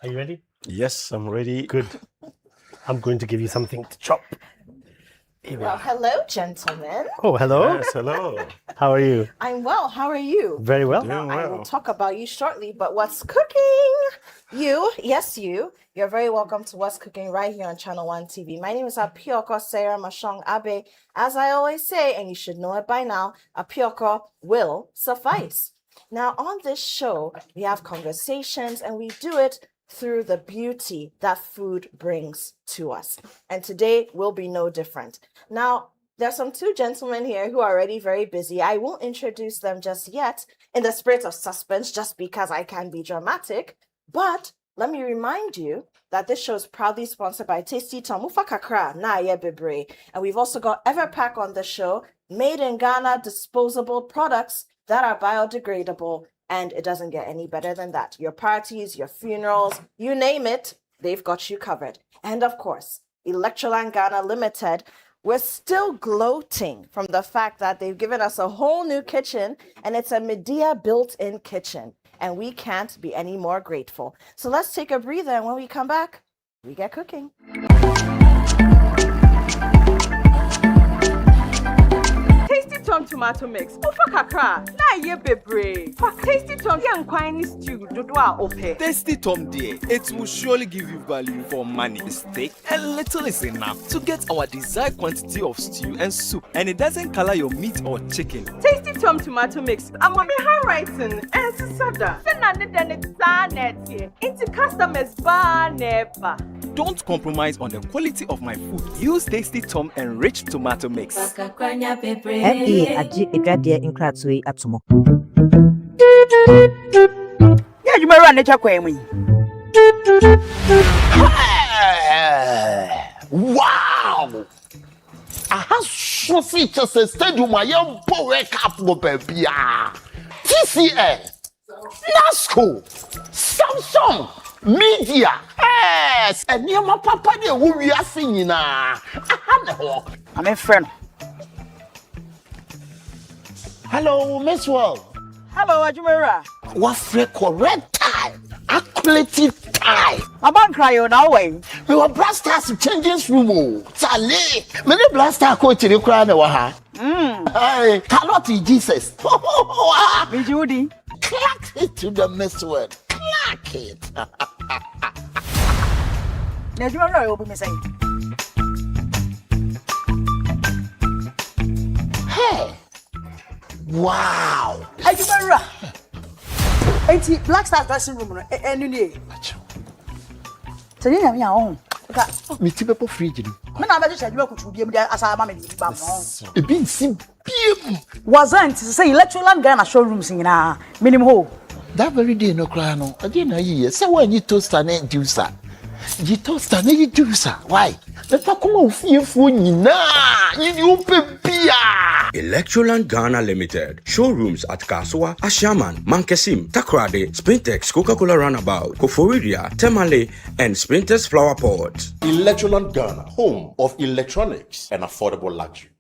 Are you ready? Yes, I'm ready. Good. I'm going to give you something to chop. Well, hello, gentlemen. Oh, hello. Yes, hello. How are you? I'm well. How are you? Very well. Doing I will well. talk about you shortly, but what's cooking? Yes, you. You're very welcome to What's Cooking right here on Channel 1 TV. My name is Apioko Sarah Mashong Abe. As I always say, and you should know it by now, Apioko will suffice. Now, on this show, we have conversations and we do it through the beauty that food brings to us. And today will be no different. Now, there's some two gentlemen here who are already very busy. I won't introduce them just yet in the spirit of suspense, just because I can be dramatic. But let me remind you that this show is proudly sponsored by Tasty Tom Ufa Kakra na ye bebre. And we've also got Everpack on the show, made in Ghana disposable products that are biodegradable. And it doesn't get any better than that. Your parties, your funerals, you name it, they've got you covered. And of course, Electroland Ghana Limited, we're still gloating from the fact that they've given us a whole new kitchen, and it's a Medea built-in kitchen. And we can't be any more grateful. So let's take a breather, and when we come back, we get cooking. Tasty Tom tomato mix. Ufa kakra. Na ye bebre. Tasty Tom yan kwani stew dodoa ope. Tasty Tom dear, it will surely give you value for money. Steak and little is enough to get our desired quantity of stew and soup, and it doesn't color your meat or chicken. Tasty Tom tomato mix. I'm on my handwriting and sada. Send than it's sanity. Into customers bar never. Don't compromise on the quality of my food. Use Tasty Tom enriched tomato mix. FDA agye edwadie nkratwe atomo. Ya juma ra ne chakwan mu. Wow! I have so features a stadium I am power cup for baby. TCL, NASCO, Samsung, Media. Yes, and near my papa de who we are singing. I'm a friend. Hello, Miss World. Hello, Ajumera. What's the correct time? Accurate time. My bank cry on our way. We were blasters changing room. Charlie, many blaster coach to the crown. Hey, cannot be Jesus. Me Judy. Clack it to the Miss World. Clack it. Ajumera will be saying. Hey. Wow. Ajumera. Enti Black Star dressing room enu ni. Tell you me own. Me tipe fridge. Me na be just kuchu biem dia asa ma me di bam. E bin sim biem. Wasn't say Electroland Ghana showrooms nyina minimum ho. That very day no cry no. Again na yi. Say when you toaster na juicer. You toaster na you juicer. Why? Let ta come ofiefu nyina. You bia. Electroland Ghana Limited. Showrooms at Kaswa, Ashaman, Mankesim, Takrade, Sprintex, Coca-Cola Runabout, Koforidia, Temale, and Sprintex Flower Pot. Electroland Ghana, home of electronics and affordable luxury.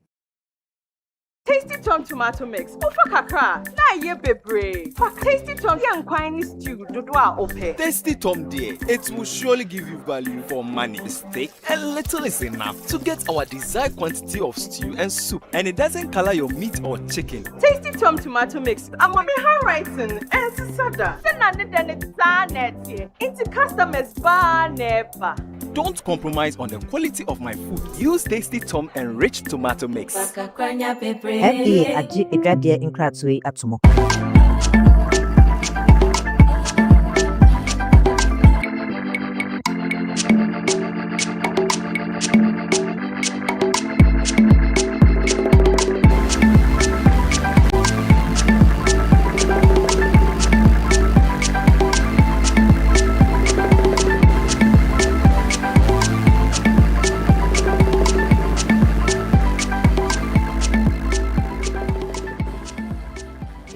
Tasty Tom tomato mix. Ufa kakra. Na ye bebre. Tasty Tom yan kwani stew dodoa ope. Tasty Tom dear, it will surely give you value for money. Steak and little is enough to get our desired quantity of stew and soup, and it doesn't color your meat or chicken. Tasty Tom tomato mix. I'm on my handwriting and sada. Send than it's sanity. Into customers bar never. Don't compromise on the quality of my food. Use Tasty Tom enriched tomato mix. FDA agye edwadie nkratwe atomo.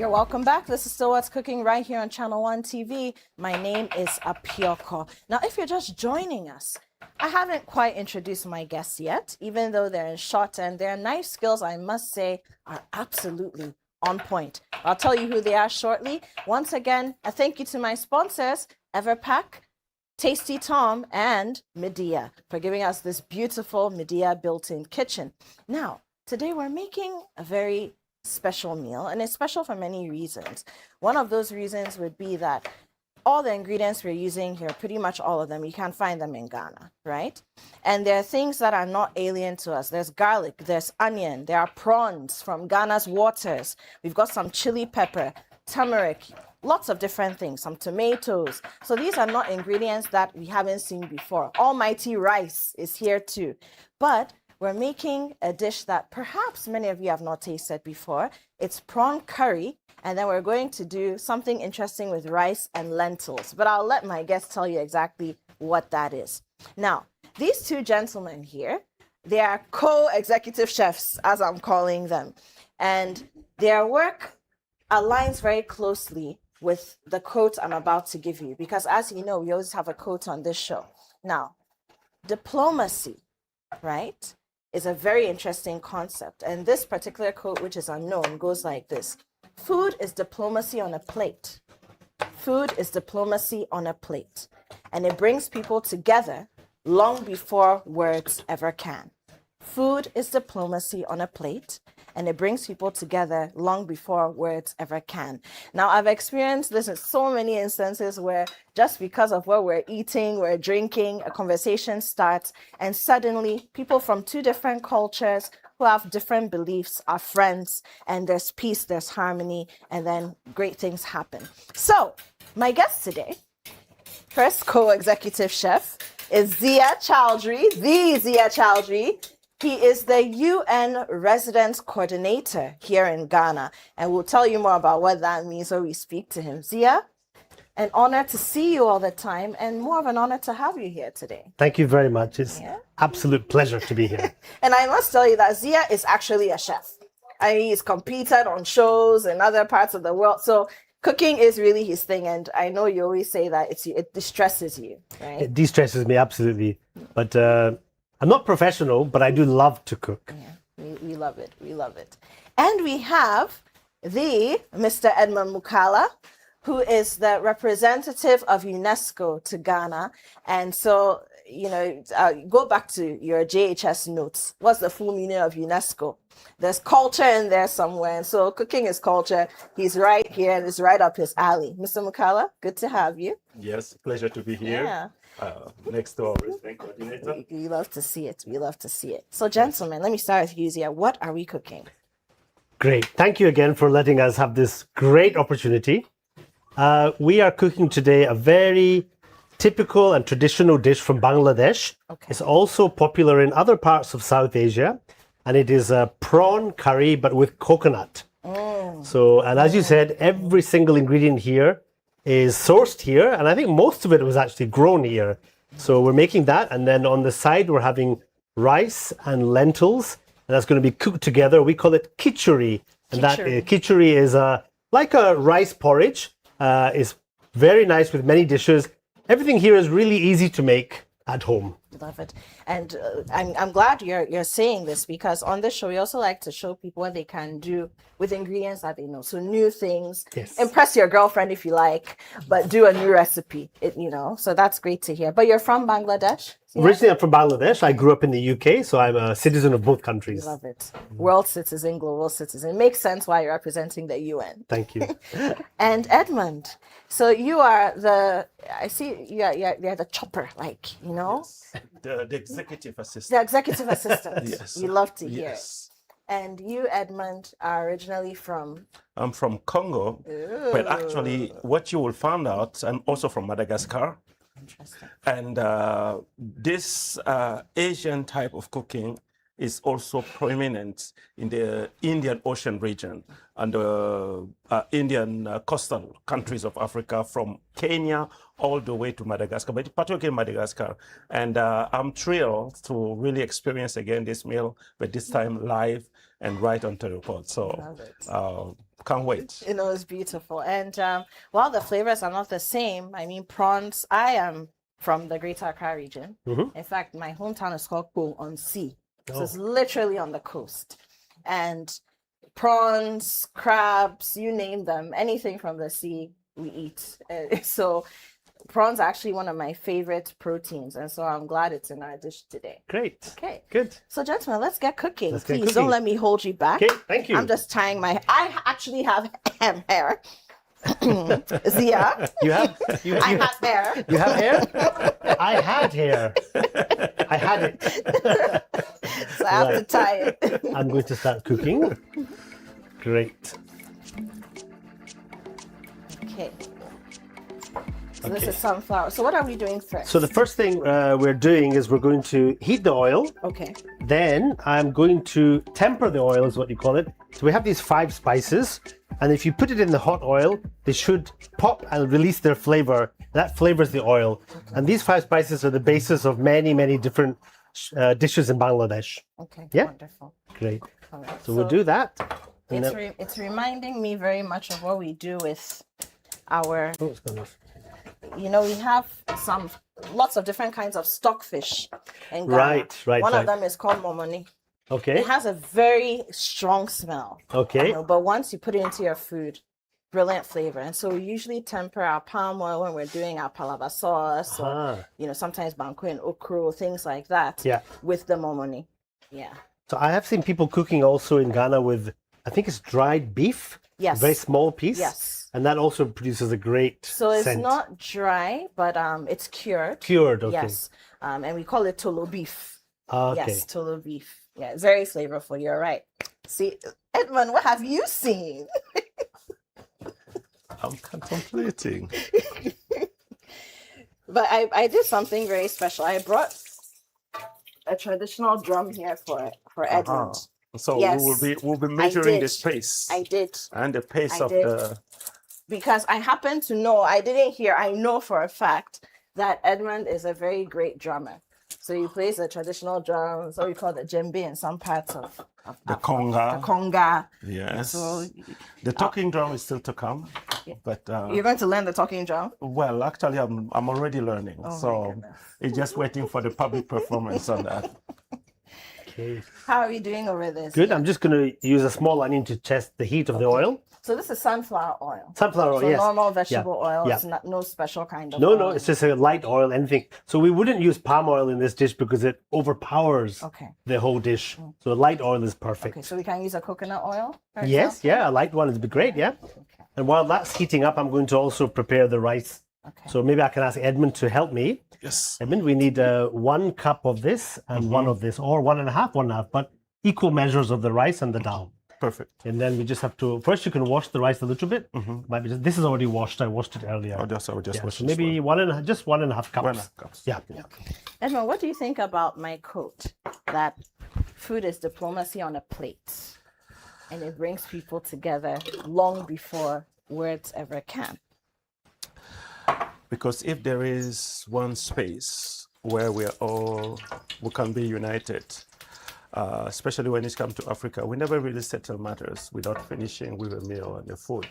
Welcome back. This is still What's Cooking right here on Channel 1 TV. My name is Apioko. Now, if you're just joining us, I haven't quite introduced my guests yet, even though they're in shot and their knife skills, I must say, are absolutely on point. I'll tell you who they are shortly. Once again, a thank you to my sponsors, Everpack, Tasty Tom, and Medea for giving us this beautiful Medea built-in kitchen. Now, today we're making a very special meal, and it's special for many reasons. One of those reasons would be that all the ingredients we're using here, pretty much all of them, you can find them in Ghana, right? And there are things that are not alien to us. There's garlic, there's onion, there are prawns from Ghana's waters. We've got some chili pepper, turmeric, lots of different things, some tomatoes. So these are not ingredients that we haven't seen before. Almighty rice is here too. But we're making a dish that perhaps many of you have not tasted before. It's prawn curry, and then we're going to do something interesting with rice and lentils. But I'll let my guests tell you exactly what that is. Now, these two gentlemen here, they are co-executive chefs, as I'm calling them. And their work aligns very closely with the quote I'm about to give you, because as you know, we always have a quote on this show. Now, diplomacy, right, is a very interesting concept. And this particular quote, which is unknown, goes like this. Food is diplomacy on a plate. Food is diplomacy on a plate. And it brings people together long before words ever can. Food is diplomacy on a plate, and it brings people together long before words ever can. Now, I've experienced this in so many instances where just because of what we're eating, we're drinking, a conversation starts, and suddenly people from two different cultures who have different beliefs are friends, and there's peace, there's harmony, and then great things happen. So, my guest today, first co-executive chef, is Zia Chowdhury, the Zia Chowdhury. He is the UN Residence Coordinator here in Ghana, and we'll tell you more about what that means when we speak to him. Zia, an honor to see you all the time, and more of an honor to have you here today. Thank you very much. It's absolute pleasure to be here. And I must tell you that Zia is actually a chef. I mean, he's competed on shows in other parts of the world, so cooking is really his thing, and I know you always say that it distresses you, right? It de-stresses me, absolutely. But I'm not professional, but I do love to cook. Yeah, we love it. We love it. And we have the Mr. Edmund Mukala, who is the representative of UNESCO to Ghana. And so, you know, go back to your JHS notes. What's the full meaning of UNESCO? There's culture in there somewhere. And so cooking is culture. He's right here and it's right up his alley. Mr. Mukala, good to have you. Yes, pleasure to be here. Yeah. Next to our resident coordinator. We love to see it. We love to see it. So, gentlemen, let me start with you, Zia. What are we cooking? Great. Thank you again for letting us have this great opportunity. We are cooking today a very typical and traditional dish from Bangladesh. Okay. It's also popular in other parts of South Asia, and it is a prawn curry, but with coconut. So, and as you said, every single ingredient here is sourced here, and I think most of it was actually grown here. So we're making that, and then on the side we're having rice and lentils, and that's going to be cooked together. We call it khichuri, and that khichuri is like a rice porridge. It's very nice with many dishes. Everything here is really easy to make at home. Love it. And I'm glad you're saying this, because on this show we also like to show people what they can do with ingredients that they know. So new things. Yes. Impress your girlfriend if you like, but do a new recipe. So that's great to hear. But you're from Bangladesh? Yeah? Originally, I'm from Bangladesh. I grew up in the UK, so I'm a citizen of both countries. Love it. World citizen, global citizen. Makes sense why you're representing the UN. Thank you. And Edmund, so you are I see you're the chopper, like, you know? The executive assistant. The executive assistant. Yes. We love to hear Yes. it. And you, Edmund, are originally from? I'm from Congo, but actually what you will find out, I'm also from Madagascar. Interesting. And this Asian type of cooking is also prominent in the Indian Ocean region and the Indian coastal countries of Africa, from Kenya all the way to Madagascar, but particularly Madagascar. And I'm thrilled to really experience again this meal, but this time live and right onto the pot. So can't wait. You know, it's beautiful. And while the flavors are not the same, I mean, prawns, I am from the Greater Accra region. In fact, my hometown is called Po on Sea. So it's literally on the coast. And prawns, crabs, you name them, anything from the sea, we eat. So prawns are actually one of my favorite proteins, and so I'm glad it's in our dish today. Great. Okay. Good. So, gentlemen, let's get cooking. Let's get Please cooking. don't let me hold you back. Okay, thank you. I'm just tying my. I actually have hair. Zia, You have I have hair. you have hair? I had hair. I had it. So I have to Right. tie it. I'm going to start cooking. Great. Okay. So this is sunflower. So what are we doing first? So the first thing we're doing is we're going to heat the oil. Okay. Then I'm going to temper the oil, is what you call it. So we have these 5 spices, and if you put it in the hot oil, they should pop and release their flavor. That flavors the oil. And these 5 spices are the basis of many, many different dishes in Bangladesh. Okay. Yeah? Wonderful. Great. All right. So we'll do that. And It's then- it's reminding me very much of what we do with our. Oh, it's gonna- You know, we have lots of different kinds of stockfish in Ghana. Right, One right. of them is called momoni. Okay. It has a very strong smell. Okay. You know, but once you put it into your food, brilliant flavor. And so we usually temper our palm oil when we're doing our palava sauce, or Ah. you know, sometimes banku and okro, things like that. Yeah. With the momoni. Yeah. So I have seen people cooking also in Ghana with, I think it's dried beef. Yes. A very small piece. Yes. And that also produces a great So it's scent. not dry, but it's cured. Cured, okay. Yes. And we call it tolo beef. Okay. Yes, tolo beef. Yeah, it's very flavorful. You're right. See, Edmund, what have you seen? I'm contemplating. But I did something very special. I brought a traditional drum here for Edmund. So Yes, we'll be measuring the did. space I did. and the pace I of did. the. Because I happen to know, I didn't hear, I know for a fact that Edmund is a very great drummer. So he plays the traditional drums, or we call the djembe in some parts of The Africa. conga. The conga. Yes. So The talking drum is still to come, but you're going to learn the talking drum? well, actually, I'm already learning, Oh my so goodness. it's just waiting for the public performance on that. Okay. How are we doing over this? Good. I'm just going to use a small onion to test the heat of the oil. So this is sunflower oil. Sunflower oil, So yes. normal vegetable oil. yeah. It's not no special kind of No, oil. no, it's just a light oil, anything. So we wouldn't use palm oil in this dish because it overpowers Okay. the whole dish. So light oil is perfect. Okay, so we can use a coconut oil? for Yes, example? yeah, a light one would be great, yeah. Okay. And while that's heating up, I'm going to also prepare the rice. Okay. So maybe I can ask Edmund to help me. Yes. Edmund, we need 1 cup of this and 1 of this, or 1.5, but equal measures of the rice and the dal. Perfect. And then we just have to, first you can wash the rice a little bit. Might be this is already washed. I washed it earlier. I would just Yeah, wash so this maybe one. just 1.5 cups. 1.5 cups. Yeah. Edmund, what do you think about my quote that food is diplomacy on a plate and it brings people together long before words ever can? Because if there is one space where we can be united, especially when it comes to Africa, we never really settle matters without finishing with a meal and the food.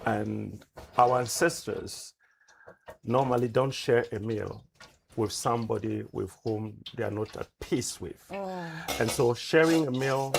And our ancestors normally don't share a meal with somebody with whom they are not at peace with. And so sharing a meal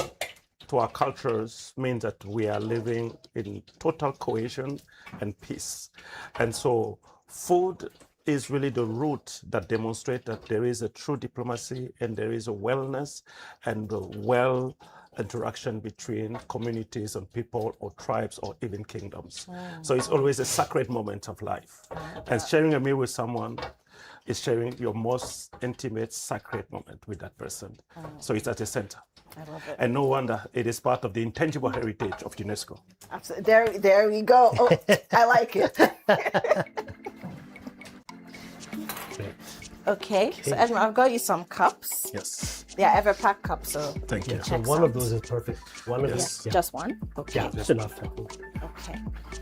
to our cultures means that we are living in total cohesion and peace. And so food is really the root that demonstrates that there is a true diplomacy and there is a wellness and a well interaction between communities and people or tribes or even kingdoms. So it's always a sacred moment of life. And sharing a meal with someone is sharing your most intimate, sacred moment with that person. So it's at the center. I love it. And no wonder it is part of the intangible heritage of UNESCO. Absolutely. There we go. Oh, I like it. Okay, so Edmund, I've got you some cups. Yes. Yeah, Everpack cups. So Thank you. Yeah, so one of those is perfect. One of Yes. those. just one. Okay. Yeah, that's enough. Okay.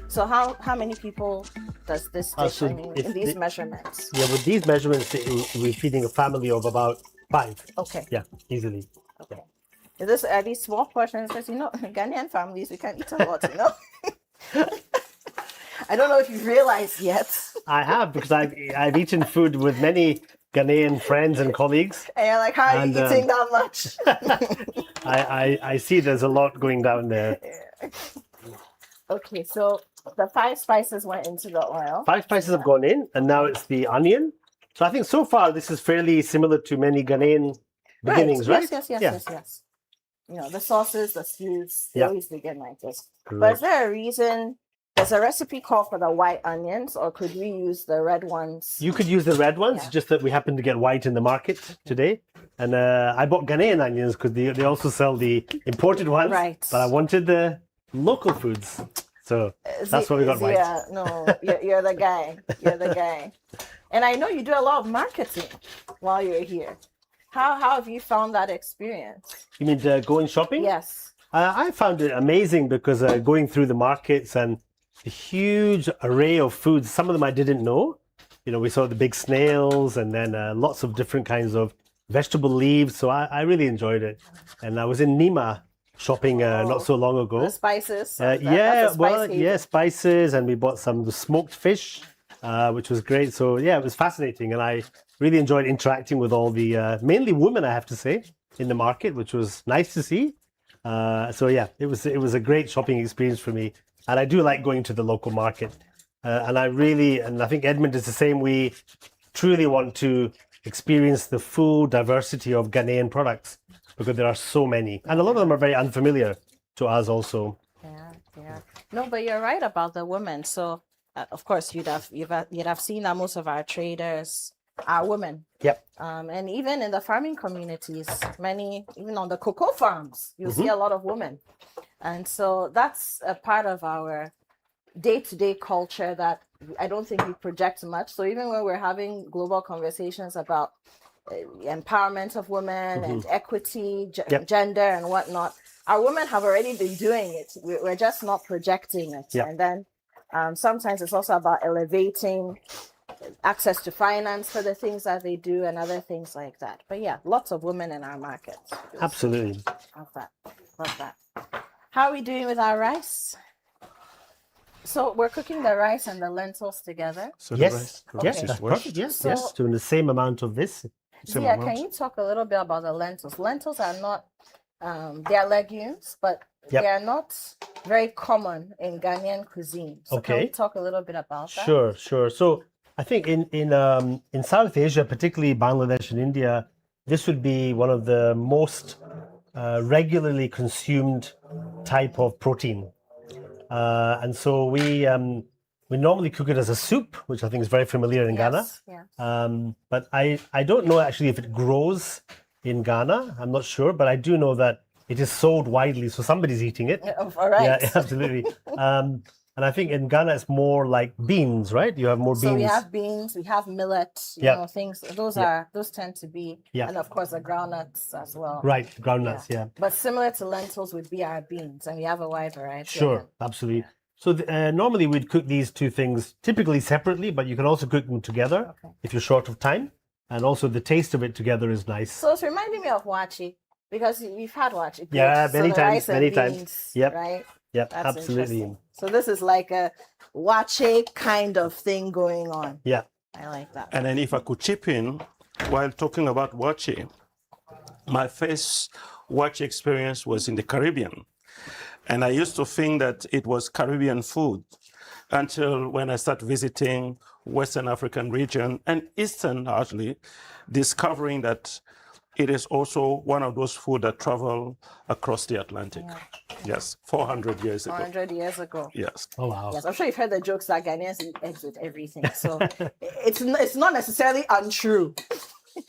So how many people does this dish? so I mean, if in these the- measurements. Yeah, with these measurements, we're feeding a family of about 5. Okay. Yeah, easily. Okay. Are these small portions? Because Ghanaian families, we can eat a lot. I don't know if you've realized yet. I have, because I've eaten food with many Ghanaian friends and colleagues. And you're like, how are you And, eating that much? I see there's a lot going down there. Okay, so the 5 spices went into the oil. 5 spices have gone in, and now it's the onion. So I think so far this is fairly similar to many Ghanaian beginnings, right? Yes. You know, the sauces, the stews, they Yeah. always begin like this. But Correct. is there a reason? Does a recipe call for the white onions, or could we use the red ones? You could use the red ones, Yeah. just that we happen to get white in the market today. And I bought Ghanaian onions because they also sell the imported ones. Right. But I wanted the local foods. So that's why we got white. Yeah, no, you're the guy. You're the guy. And I know you do a lot of marketing while you're here. How have you found that experience? You mean going shopping? Yes. I found it amazing because going through the markets and the huge array of foods, some of them I didn't know. You know, we saw the big snails and then lots of different kinds of vegetable leaves. So I really enjoyed it. And I was in Nima shopping not so long ago. The spices. Spices, and we bought some of the smoked fish, which was great. So yeah, it was fascinating, and I really enjoyed interacting with all the mainly women, I have to say, in the market, which was nice to see. So yeah, it was a great shopping experience for me, and I do like going to the local market. And I think Edmund is the same. We truly want to experience the full diversity of Ghanaian products because there are so many, and a lot of them are very unfamiliar to us also. Yeah. No, but you're right about the women. So of course you'd have seen that most of our traders are women. Yep. And even in the farming communities, even on the cocoa farms, you see a lot of women. And so that's a part of our day-to-day culture that I don't think we project much. So even when we're having global conversations about empowerment of women and equity, gender and whatnot, our women have already been doing it. We're just not projecting it. Yep. And then sometimes it's also about elevating access to finance for the things that they do and other things like that. But yeah, lots of women in our markets. Absolutely. Love that. How are we doing with our rice? So we're cooking the rice and the lentils together. So Yes, the rice yes, is that's washed. perfect. Yes, So- yes, doing the same amount of this. Same Yeah, amount. can you talk a little bit about the lentils? Lentils are not, they are legumes, but Yep. they are not very common in Ghanaian cuisine. So can we Okay. talk a little bit about that? Sure. So I think in South Asia, particularly Bangladesh and India, this would be one of the most regularly consumed type of protein. And so we normally cook it as a soup, which I think is very familiar in Ghana. Yeah. But I don't know actually if it grows in Ghana. I'm not sure, but I do know that it is sold widely, so somebody's eating it. All right. Yeah, absolutely. And I think in Ghana it's more like beans, right? You have more beans. So we have beans, we have millet, you Yeah. know, things. Those tend to be, Yeah. and of course the groundnuts as well. Right, groundnuts, yeah. But similar to lentils would be our beans, and we have a wide variety. of Sure, them. absolutely. So normally we'd cook these two things typically separately, but you can also cook them together if you're short of time. And also the taste of it together is nice. So it's reminding me of wachi because we've had wachi. Yeah, cakes, many the times, rice and many times. beans, Yep. Right. Yep, That's absolutely. interesting. So this is like a wachi kind of thing going on. Yeah. I like that. And then if I could chip in while talking about wachi, my first wachi experience was in the Caribbean. And I used to think that it was Caribbean food until when I started visiting Western African region and Eastern largely, discovering that it is also one of those food that travel across the Atlantic. Yes, 400 years ago. 400 years ago. Yes. Oh, wow. Yes, I'm sure you've heard the jokes that Ghanaians eat eggs with everything. So it's not necessarily untrue.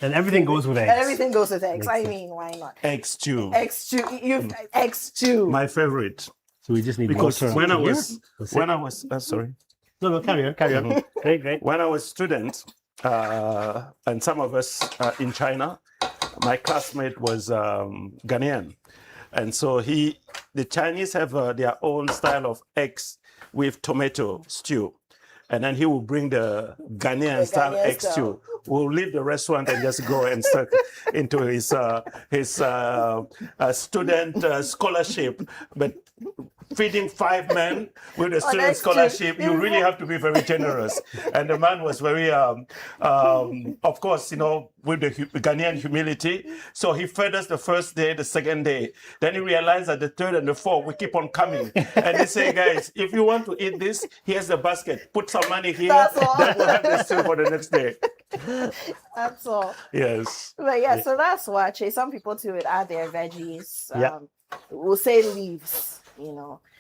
And everything goes with eggs. Everything goes with eggs. I mean, why not? Egg stew. Egg stew. Egg stew. My favorite. So we just need Because water when I here. was, That's when it. I was, sorry. No, carry on. Great. When I was student, and some of us in China, my classmate was Ghanaian. And so the Chinese have their own style of eggs with tomato stew. And then he will bring the Ghanaian style Ghanaian egg style. stew. We'll leave the restaurant and just go and start into his student scholarship. But feeding 5 men with a student that's true. scholarship, you really have to be very generous. And the man was very, of course, with the Ghanaian humility. So he fed us the first day, the second day. Then he realized that the third and the fourth, we keep on coming. And they say, guys, if you want to eat this, here's the basket. Put some money here. That's all. Then we'll have the stew for the next day. That's all. Yes. But yeah, so that's wache. Some people too would add their veggies. Yeah. We'll say leaves,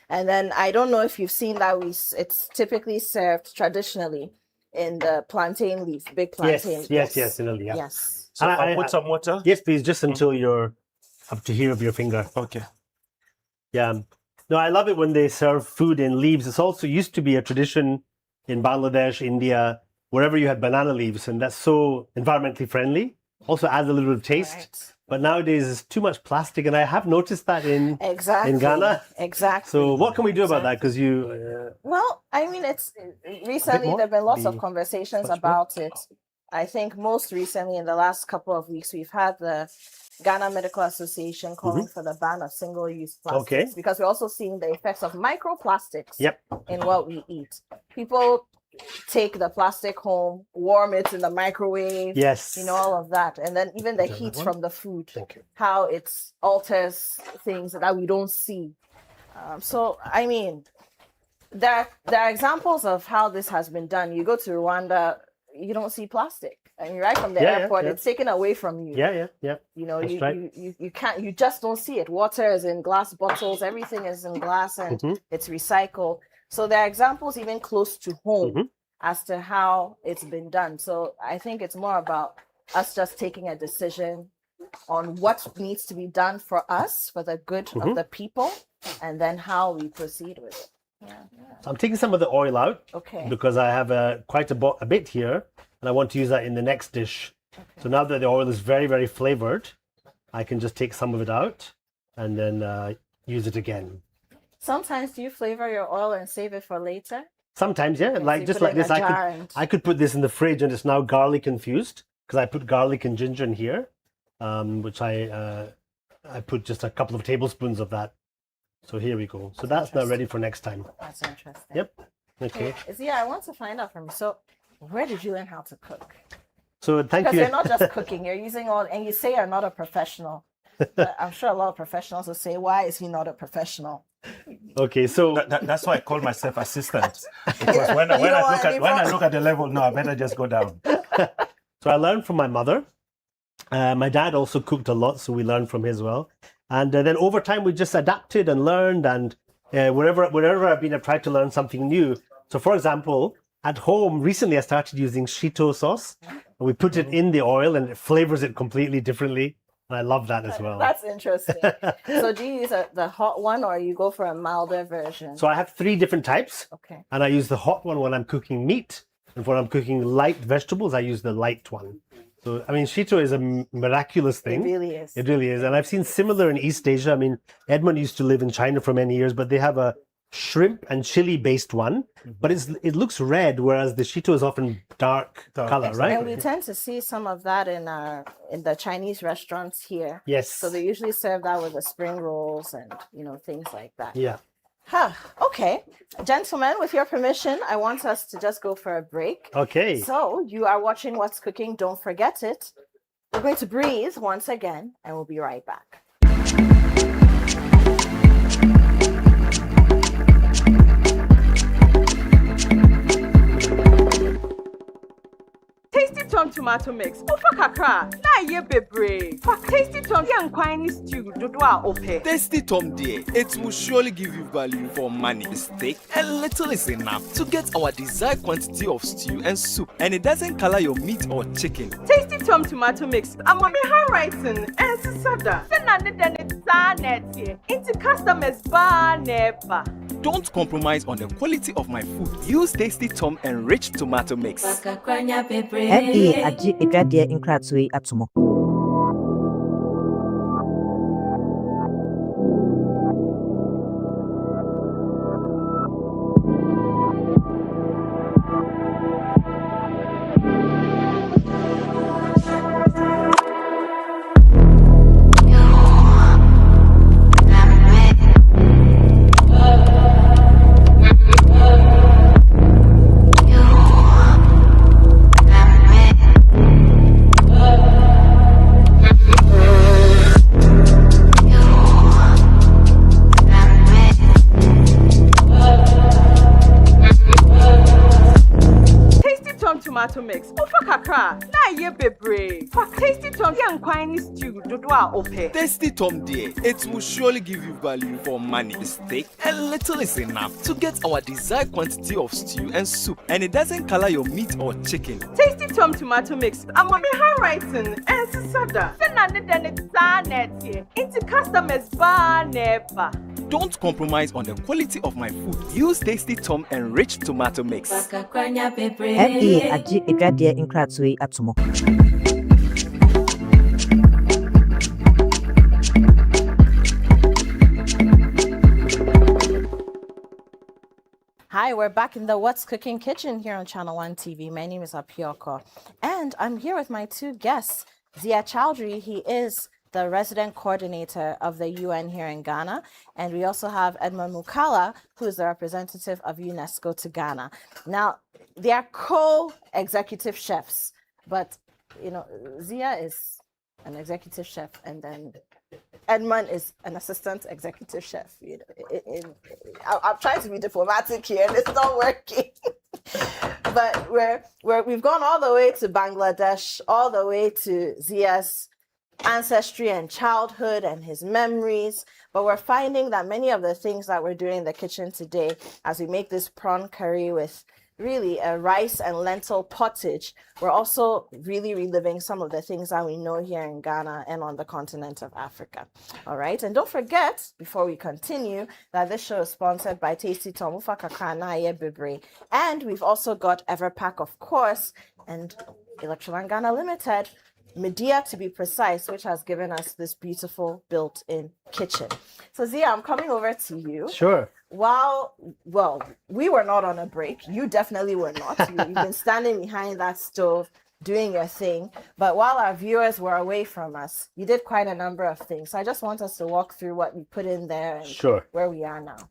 And then I don't know if you've seen that it's typically served traditionally in the plantain leaf, big plantain. Yes, yeah. Yes. So I'll put some water. Yes, please, just until you're up to here of your finger. Okay. Yeah. No, I love it when they serve food in leaves. It's also used to be a tradition in Bangladesh, India, wherever you had banana leaves, and that's so environmentally friendly. Also adds a little bit of taste. Right. But nowadays it's too much plastic, and I have noticed that in Exactly. Ghana. Exactly. So what can we do about that? Because you... Well, I mean, it's recently more? there have been lots of Be conversations much more? about it. I think most recently in the last couple of weeks, we've had the Ghana Medical Association calling for the ban of single-use plastics, Okay. because we're also seeing the effects of microplastics Yep. in what we eat. People take the plastic home, warm it in the microwave, Yes. all of that. And then even the heat from the food, how it alters things that we don't see. So, I mean, there are examples of how this has been done. You go to Rwanda, you don't see plastic. I mean, right from the airport, it's taken away from you. Yeah. You That's right. you can't, you just don't see it. Water is in glass bottles, everything is in glass, and it's recycled. So there are examples even close to home as to how it's been done. So I think it's more about us just taking a decision on what needs to be done for us, for the good of the people, and then how we proceed with it. So I'm taking some of the oil out Okay. because I have quite a bit here, and I want to use that in the next dish. So now that the oil is very, very flavored, I can just take some of it out and then use it again. Sometimes do you flavor your oil and save it for later? Sometimes, yeah, so like you just put like it in this, a jar and- I could put this in the fridge and it's now garlic infused because I put garlic and ginger in here, which I put just a couple of tablespoons of that. So here we go. So that's now ready for next time. That's interesting. Yep. Okay. I want to find out from you. So where did you learn how to cook? So thank Because you. you're not just cooking, you're using all, and you say you're not a professional. But I'm sure a lot of professionals will say, why is he not a professional? Okay, so That's why I call myself assistant. Because when I look at the level, no, I better just go down. So I learned from my mother. My dad also cooked a lot, so we learned from his well. And then over time, we just adapted and learned. And wherever I've been, I've tried to learn something new. So, for example, at home recently, I started using Shito sauce. And we put it in the oil, and it flavors it completely differently. And I love that as well. That's interesting. So do you use the hot one, or you go for a milder version? So I have 3 different types. Okay. And I use the hot one when I'm cooking meat. And when I'm cooking light vegetables, I use the light one. So, I mean, Shito is a miraculous thing. It really is. It really is. And I've seen similar in East Asia. I mean, Edmund used to live in China for many years, but they have a shrimp and chili based one, but it looks red, whereas the Shito is often dark color, right? And we tend to see some of that in the Chinese restaurants here. Yes. So they usually serve that with the spring rolls and things like that. Yeah. Okay, gentlemen, with your permission, I want us to just go for a break. Okay. So you are watching What's Cooking. Don't forget it. We're going to breathe once again, and we'll be right back. Tasty Tom tomato mix. Ofa kakra. Na ye bebre. For Tasty Tom yan kwani stew dodo a ope. Tasty Tom dear, it will surely give you value for money. Mistake, a little is enough to get our desired quantity of stew and soup, and it doesn't color your meat or chicken. Tasty Tom tomato mix. Amame handwriting and sisada. Senane dene sa neti. Into customers bar nepa. Don't compromise on the quality of my food. Use Tasty Tom enriched tomato mix. FDA agye edwadeɛ nkratoɔ yi ato mo. tomato mix. Ofa kakra. Na ye bebre. For Tasty Tom yan kwani stew dodwa ope. Tasty Tom dear, it will surely give you value for money. Mistake, a little is enough to get our desired quantity of stew and soup, and it doesn't color your meat or chicken. Tasty Tom tomato mix. I'm on my handwriting and soda. Into customers bar never. Don't compromise on the quality of my food. Use Tasty Tom enriched tomato mix. FDA agye adwadeɛ nkratoɔ yi atomo. Hi, we're back in the What's Cooking kitchen here on Channel 1 TV. My name is Apioko, and I'm here with my two guests. Zia Chowdhury, he is the resident coordinator of the UN here in Ghana. And we also have Edmund Mukala, who is the representative of UNESCO to Ghana. Now, they are co-executive chefs, but, you know, Zia is an executive chef, and then Edmund is an assistant executive chef. You know, I'm trying to be diplomatic here, and it's not working. But we've gone all the way to Bangladesh, all the way to Zia's ancestry and childhood and his memories. But we're finding that many of the things that we're doing in the kitchen today, as we make this prawn curry with really a rice and lentil pottage, we're also really reliving some of the things that we know here in Ghana and on the continent of Africa. All right, and don't forget, before we continue, that this show is sponsored by Tasty Tom Ufa Kakra na Aye Bebre. And we've also got Everpack, of course, and Electroland Ghana Limited, Medea to be precise, which has given us this beautiful built-in kitchen. So Zia, I'm coming over to you. Sure. Well, we were not on a break. You definitely were not. You've been standing behind that stove doing your thing. But while our viewers were away from us, you did quite a number of things. So I just want us to walk through what we put in there and Sure. where we are now.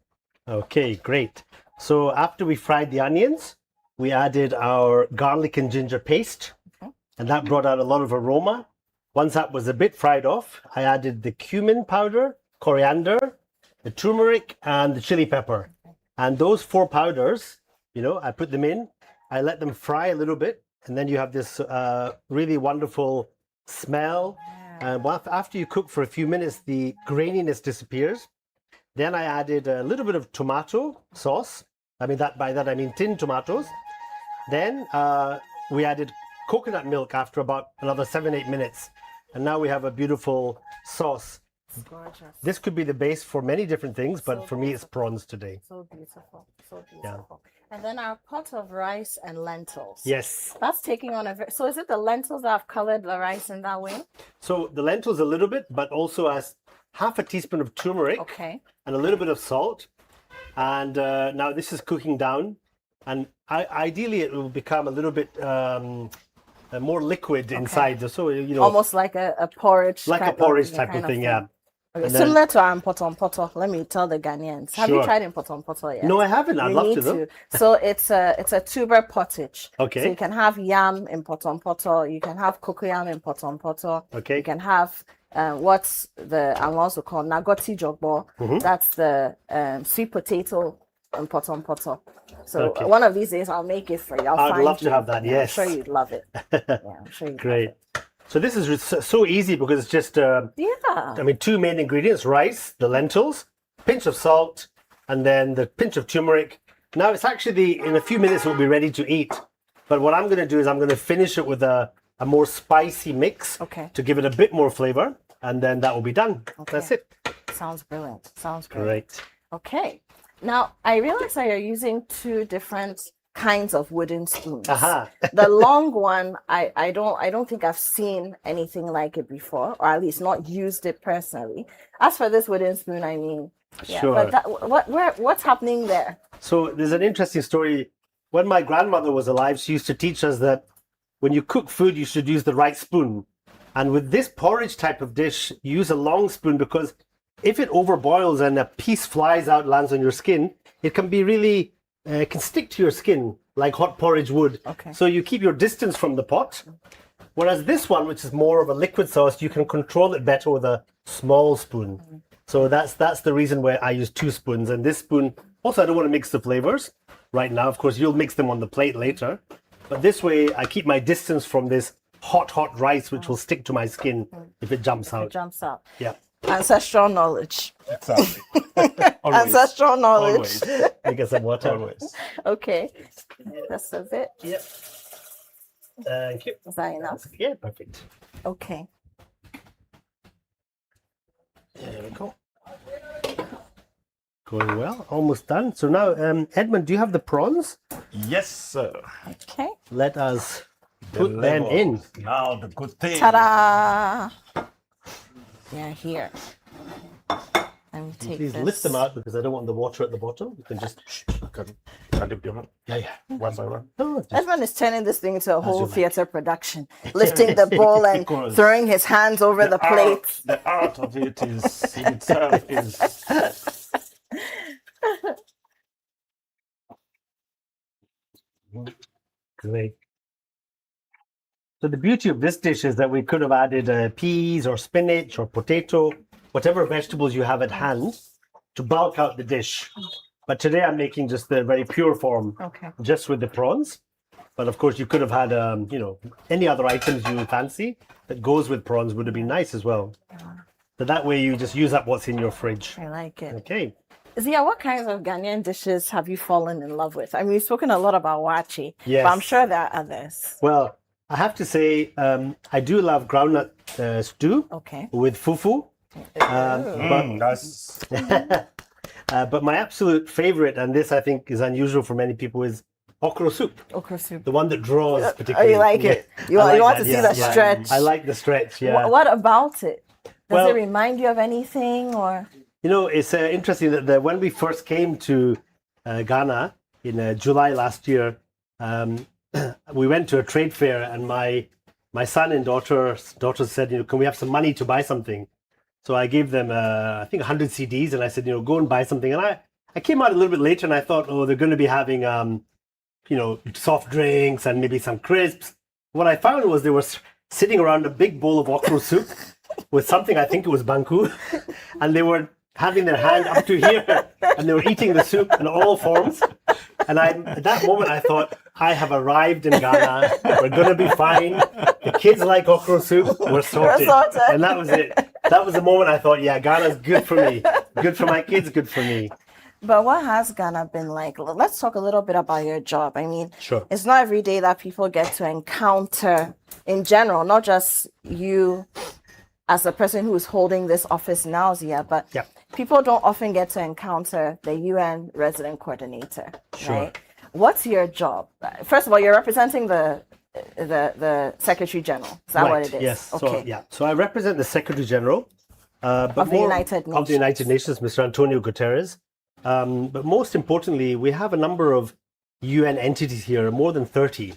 Okay, great. So after we fried the onions, we added our garlic and ginger paste, and that brought out a lot of aroma. Once that was a bit fried off, I added the cumin powder, coriander, the turmeric, and the chili pepper. And those four powders, you know, I put them in, I let them fry a little bit, and then you have this really wonderful smell. And after you cook for a few minutes, the graininess disappears. Then I added a little bit of tomato sauce. I mean, by that I mean tinned tomatoes. Then we added coconut milk after about another 7-8 minutes. And now we have a beautiful sauce. It's gorgeous. This could be the base for many different things, but So for me, it's beautiful. prawns today. So beautiful. So beautiful. And then our pot of rice and lentils. Yes. That's taking on so is it the lentils that have colored the rice in that way? So the lentils a little bit, but also as half a teaspoon of turmeric Okay. and a little bit of salt. And now this is cooking down. And ideally, it will become a little bit more liquid inside. So, you know, Almost like a porridge. like a type porridge of, type of thing, yeah. Okay, And then- similar to our potom poto. Let me tell the Ghanaians. Have you Sure. tried in potom poto yet? No, I haven't. I'd You love need to, though. So it's a tuber pottage. Okay. So you can have yam in potom poto. You can have cocoyam in potom poto. Okay. You can have what's the also called nagoti jogbo. Mm-hmm. That's the sweet potato in potom poto. So Okay. one of these days I'll make it for you. I'll I'd find love to you. have that, Yeah, yes. I'm sure you'd love it. Yeah, I'm sure you'd Great. love it. So this is so easy because it's just, Yeah. I mean, two main ingredients, rice, the lentils, pinch of salt, and then the pinch of turmeric. Now it's actually, in a few minutes, it will be ready to eat. But what I'm going to do is I'm going to finish it with a more spicy mix Okay. to give it a bit more flavor, and then that will be done. That's it. Sounds brilliant. Sounds brilliant. Great. Okay. Now I realize that you're using two different kinds of wooden spoons. Aha. The long one, I don't think I've seen anything like it before, or at least not used it personally. As for this wooden spoon, I mean, yeah. Sure. But what's happening there? So there's an interesting story. When my grandmother was alive, she used to teach us that when you cook food, you should use the right spoon. And with this porridge type of dish, use a long spoon because if it overboils and a piece flies out, lands on your skin, it can be really, it can stick to your skin like hot porridge would. Okay. So you keep your distance from the pot. Whereas this one, which is more of a liquid sauce, you can control it better with a small spoon. So that's the reason why I use two spoons. And this spoon, also I don't want to mix the flavors right now. Of course, you'll mix them on the plate later. But this way, I keep my distance from this hot rice, which will stick to my skin if it jumps out. It jumps out. Yeah. Ancestral knowledge. Exactly. Ancestral knowledge. Always. I get some water. Always. Okay. That's a bit. Yep. Thank you. Is that enough? Yeah, perfect. Okay. There we go. Going well. Almost done. So now, Edmund, do you have the prawns? Yes, sir. Okay. Let us The put them level. in. Now the good thing. Ta-da! They're here. Let me take Please this. lift them out because I don't want the water at the bottom. You can just. Can dip your hand? Yeah. One by one. Oh, just Edmund is turning this thing into a whole you like. theater production, lifting the bowl and Because throwing his hands over the plate. The art of it is in itself is. great. So the beauty of this dish is that we could have added peas or spinach or potato, whatever vegetables you have at hand, to bulk out the dish. But today I'm making just the very pure form, Okay. just with the prawns. But of course, you could have had, any other items you fancy that goes with prawns would have been nice as well. So that way you just use up what's in your fridge. I like it. Okay. Zia, what kinds of Ghanaian dishes have you fallen in love with? I mean, we've spoken a lot about wachi, Yes. but I'm sure there are others. Well, I have to say, I do love groundnut stew Okay. with fufu. That's But my absolute favorite, and this I think is unusual for many people, is okra soup. Okra soup. The one that draws Oh, particularly. you like it? You, I like want that, to see yeah, the yeah. stretch? I like the stretch, yeah. What about it? Does Well- it remind you of anything or? You know, it's interesting that when we first came to Ghana in July last year, we went to a trade fair, and my son and daughter said, can we have some money to buy something? So I gave them, I think, 100 CDs, and I said, go and buy something. And I came out a little bit later, and I thought, they're going to be having, soft drinks and maybe some crisps. What I found was they were sitting around a big bowl of okra soup with something, I think it was banku, and they were having their hand up to here, and they were eating the soup in all forms. And at that moment, I thought, I have arrived in Ghana. We're going to be fine. The kids like okra soup. We're sorted. sorted. And that was it. That was the moment I thought, yeah, Ghana's good for me. Good for my kids, good for me. But what has Ghana been like? Let's talk a little bit about your job. I mean, Sure. it's not every day that people get to encounter, in general, not just you as a person who is holding this office now, Zia, but Yeah. people don't often get to encounter the UN resident coordinator, right? What's your job? First of all, you're representing the Secretary General. Is that what it is? Yes. Okay. So I represent the Secretary General but Of the United of the United Nations, Mr. Antonio Guterres. But most importantly, we have a number of UN entities here, more than 30,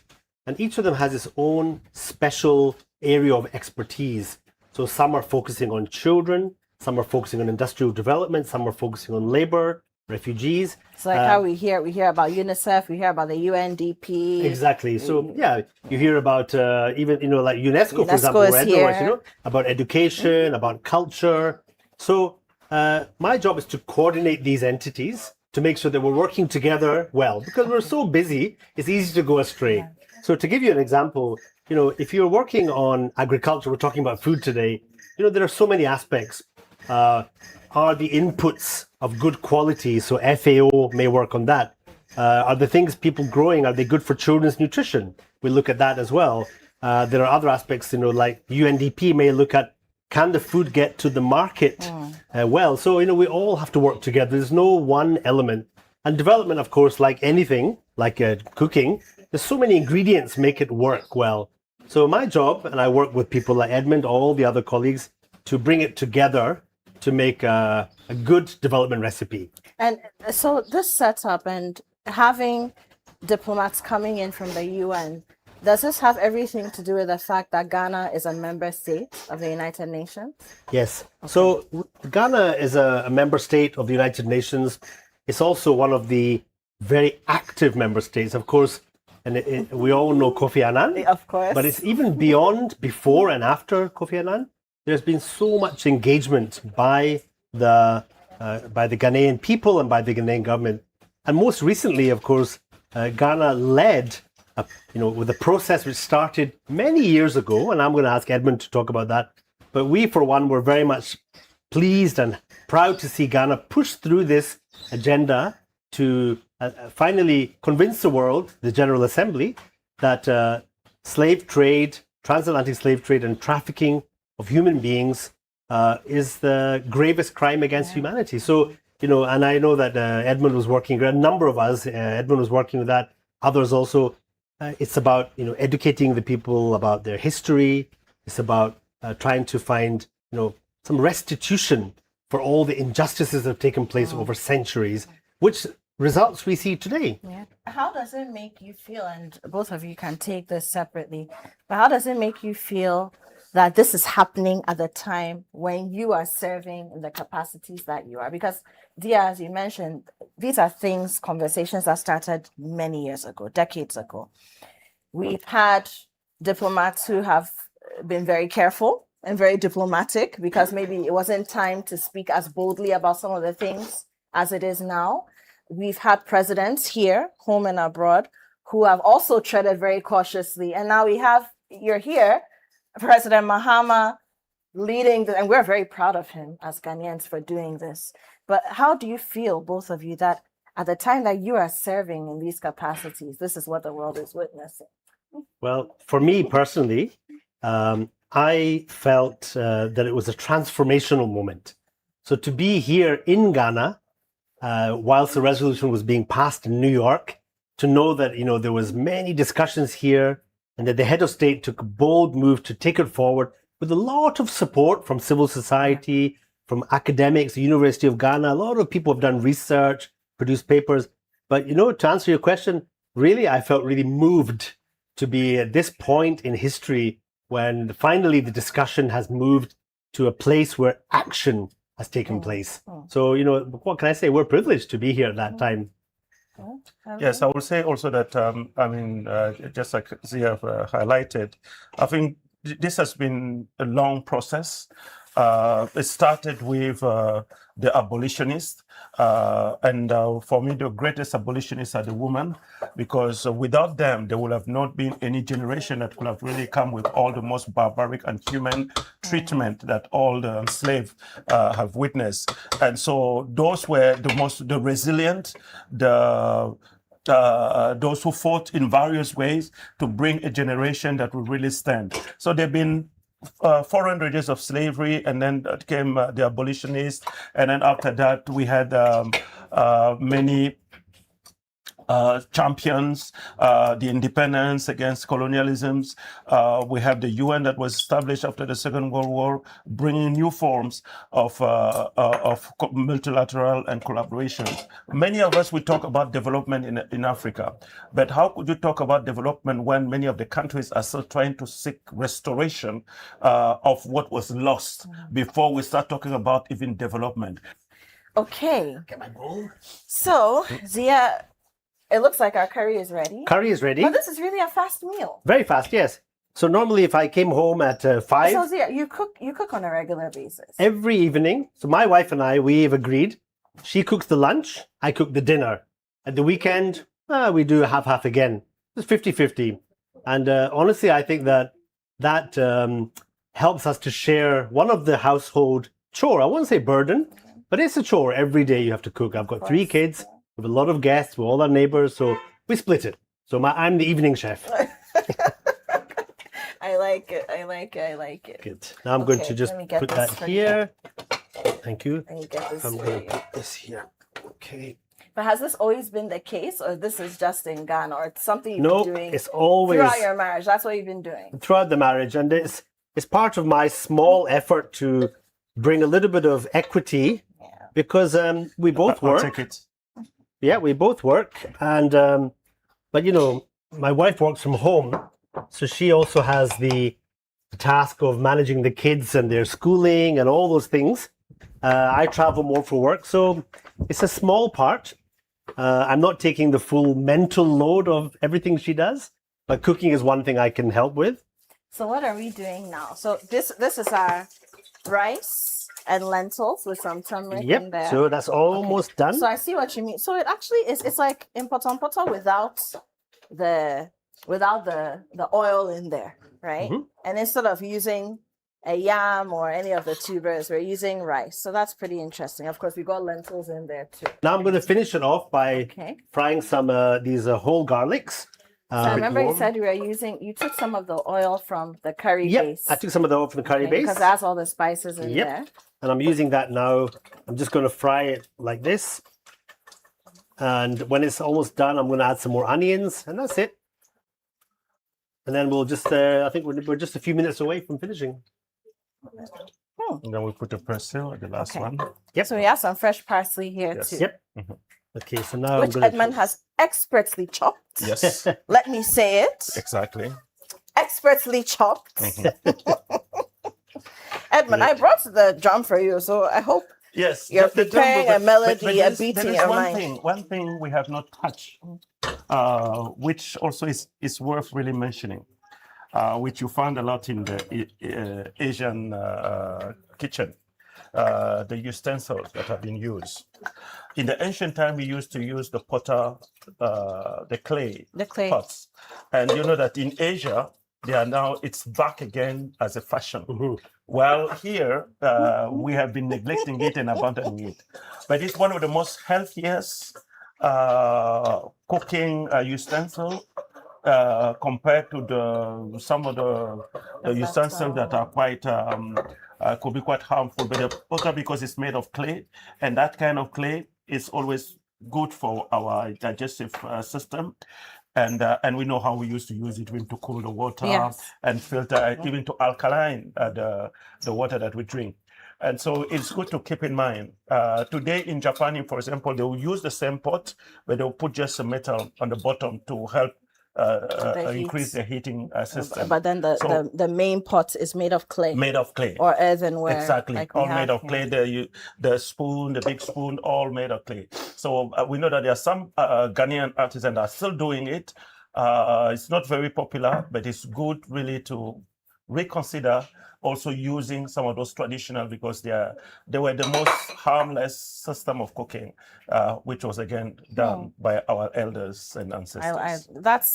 and each of them has its own special area of expertise. So some are focusing on children, some are focusing on industrial development, some are focusing on labor, refugees. It's like how we hear about UNICEF, we hear about the UNDP. Exactly. So yeah, you hear about even like UNESCO, for UNESCO example, is or ECOWAS, here. about education, about culture. So my job is to coordinate these entities to make sure that we're working together well, because we're so busy, it's easy to go astray. So to give you an example, if you're working on agriculture, we're talking about food today, there are so many aspects. Are the inputs of good quality? So FAO may work on that. Are the things people growing, are they good for children's nutrition? We look at that as well. There are other aspects, like UNDP may look at, can the food get to the market well? So, we all have to work together. There's no one element. And development, of course, like anything, like cooking, there's so many ingredients make it work well. So my job, and I work with people like Edmund, all the other colleagues, to bring it together to make a good development recipe. And so this setup and having diplomats coming in from the UN, does this have everything to do with the fact that Ghana is a member state of the United Nations? Yes. So Ghana is a member state of the United Nations. It's also one of the very active member states, of course. And we all know Kofi Annan. Of course. But it's even beyond, before and after Kofi Annan. There's been so much engagement by the Ghanaian people and by the Ghanaian government. And most recently, of course, Ghana led with a process which started many years ago, and I'm going to ask Edmund to talk about that. But we, for one, were very much pleased and proud to see Ghana push through this agenda to finally convince the world, the General Assembly, that slave trade, transatlantic slave trade, and trafficking of human beings is the gravest crime against humanity. So, and I know that Edmund was working, a number of us, Edmund was working with that, others also. It's about, educating the people about their history. It's about trying to find, some restitution for all the injustices that have taken place over centuries, which results we see today. Yeah. How does it make you feel, and both of you can take this separately, but how does it make you feel that this is happening at the time when you are serving in the capacities that you are? Because, Dia, as you mentioned, these are conversations that started many years ago, decades ago. We've had diplomats who have been very careful and very diplomatic because maybe it wasn't time to speak as boldly about some of the things as it is now. We've had presidents here, home and abroad, who have also treaded very cautiously. And now you're here, President Mahama leading, and we're very proud of him as Ghanaians for doing this. But how do you feel, both of you, that at the time that you are serving in these capacities, this is what the world is witnessing? Well, for me personally, I felt that it was a transformational moment. So to be here in Ghana, whilst the resolution was being passed in New York, to know that, there was many discussions here and that the head of state took a bold move to take it forward with a lot of support from civil society, from academics, the University of Ghana. A lot of people have done research, produced papers. But, to answer your question, really, I felt really moved to be at this point in history when finally the discussion has moved to a place where action has taken place. So, what can I say? We're privileged to be here at that time. Yes, I will say also that, just like Zia highlighted, I think this has been a long process. It started with the abolitionists. For me, the greatest abolitionists are the women, because without them, there would have not been any generation that could have really come with all the most barbaric and human treatment that all the enslaved have witnessed. And so those were the resilient, those who fought in various ways to bring a generation that will really stand. So they've been 400 years of slavery, and then came the abolitionists, and then after that we had many champions, the independence against colonialisms. We have the UN that was established after the Second World War, bringing new forms of multilateral and collaboration. Many of us, we talk about development in Africa, but how could you talk about development when many of the countries are still trying to seek restoration of what was lost before we start talking about even development? Okay. So, Zia, it looks like our curry is ready. Curry is ready. But this is really a fast meal. Very fast, yes. So normally if I came home at 5... So Zia, you cook on a regular basis? Every evening. So my wife and I, we've agreed. She cooks the lunch, I cook the dinner. At the weekend, we do half-half again. It's 50-50. And honestly, I think that helps us to share one of the household chore. I won't say burden, but it's a chore. Every day you have to cook. I've got 3 kids. We have a lot of guests, with all our neighbors, so we split it. So I'm the evening chef. I like it. Good. Now I'm going to just put that here. Thank you. And you get this I'm going to put this here. Okay. But has this always been the case, or this is just in Ghana, or it's something you've been doing it's always throughout your marriage? That's what you've been doing? Throughout the marriage. And it's part of my small effort to bring a little bit of equity, because we both work. I'll take it. Yeah, we both work, and but my wife works from home, so she also has the task of managing the kids and their schooling and all those things. I travel more for work, so it's a small part. I'm not taking the full mental load of everything she does, but cooking is one thing I can help with. So what are we doing now? So this is our rice and lentils with some turmeric in there. So that's almost done. So I see what you mean. So it actually is, it's like in poton without the without the oil in there, right? And instead of using a yam or any of the tubers, we're using rice. So that's pretty interesting. Of course, we got lentils in there too. Now I'm going to finish it off by frying some these whole garlics. So remember you said you took some of the oil from the curry base. I took some of the oil from the curry base. Because that's all the spices in there. And I'm using that now. I'm just going to fry it like this. And when it's almost done, I'm going to add some more onions, and that's it. And then we'll just, I think we're just a few minutes away from finishing. And then we put the persil, the last one. Yep. So we have some fresh parsley here too. Yep. Okay, so now Which Edmund has expertly chopped. Yes. Let me say it. Exactly. Expertly chopped. Edmund, I brought the drum for you, so I hope you're preparing a melody, a beat in your mind. One thing we have not touched, which also is worth really mentioning, which you find a lot in the Asian kitchen, the utensils that have been used. In the ancient time, we used to use the potter, the clay pots. And you know that in Asia, it's back again as a fashion. Well, here, we have been neglecting it and abandoning it. But it's one of the most healthiest cooking utensils compared to some of the utensils that are quite could be quite harmful. But the potter, because it's made of clay, and that kind of clay is always good for our digestive system. And we know how we used to use it even to cool the water and filter, even to alkaline the water that we drink. And so it's good to keep in mind. Today in Japan, for example, they will use the same pot, but they'll put just a metal on the bottom to help increase the heating system. But then the main pot is made of clay. Made of clay. Or earthenware. Exactly. Like all made of clay. The spoon, the big spoon, all made of clay. So we know that there are some Ghanaian artisans that are still doing it. It's not very popular, but it's good really to reconsider also using some of those traditional, because they were the most harmless system of cooking, which was again done by our elders and ancestors.